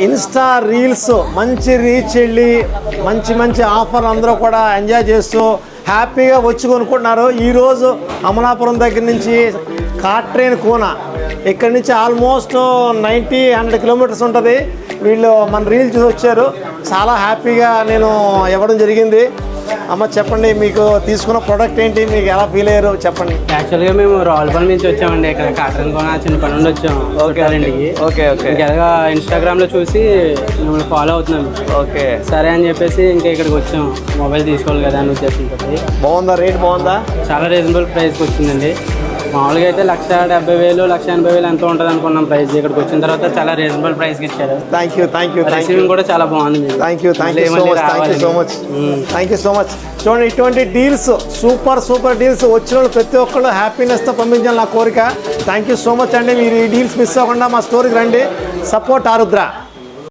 Insta reels మంచి reach వెళ్ళి మంచి మంచి ఆఫర్ అందరూ కూడా ఎంజాయ్ చేస్తూ హ్యాపీగా వచ్చి కొనుక్కుంటున్నారు. ఈరోజు అమలాపురం దగ్గర నుంచి కాట్రేన్ కూన ఇక్కడి నుంచి ఆల్మోస్ట్ 90-100 కిలోమీటర్స్ ఉంటుంది. వీళ్ళు మన రీల్ చూసి వచ్చారు. చాలా హ్యాపీగా నేను ఇవ్వడం జరిగింది. అమ్మ చెప్పండి, మీకు తీసుకున్న ప్రోడక్ట్ ఏంటి, మీకు ఎలా ఫీల్ అయ్యారు చెప్పండి. యాక్చువల్గా మేము రావులపల్లి నుంచి వచ్చామండి. ఇక్కడ కాటన్ కోన చిన్నపల్లి నుండి వచ్చాము. ఓకే ఇంటికి. ఓకే ఓకే ఇంకా ఇన్స్టాగ్రామ్లో చూసి మిమ్మల్ని ఫాలో అవుతున్నాము. ఓకే సరే అని చెప్పేసి ఇంకా ఇక్కడికి వచ్చాము. మొబైల్ తీసుకోవాలి కదా అని ఉద్దేశంతో. బాగుందా? రేట్ బాగుందా? చాలా రీజనబుల్ ప్రైస్కి వచ్చిందండి. మామూలుగా అయితే 1,70,000 1,80,000 ఎంతో ఉంటుంది అనుకున్నాం ప్రైస్. ఇక్కడికి వచ్చిన తర్వాత చాలా రీజనబుల్ ప్రైస్కి ఇచ్చారు. థ్యాంక్ యూ రిసీవింగ్ కూడా చాలా బాగుంది. Thank you so much. చూడండి, ఇటువంటి డీల్స్ సూపర్ డీల్స్ వచ్చిన వాళ్ళు ప్రతి ఒక్కళ్ళు హ్యాపీనెస్తో పంపించాలి నా కోరిక. థ్యాంక్ యూ సో మచ్ అండి. మీరు ఈ డీల్స్ మిస్ అవ్వకుండా మా స్టోర్కి రండి. సపోర్ట్ ఆరుద్ర.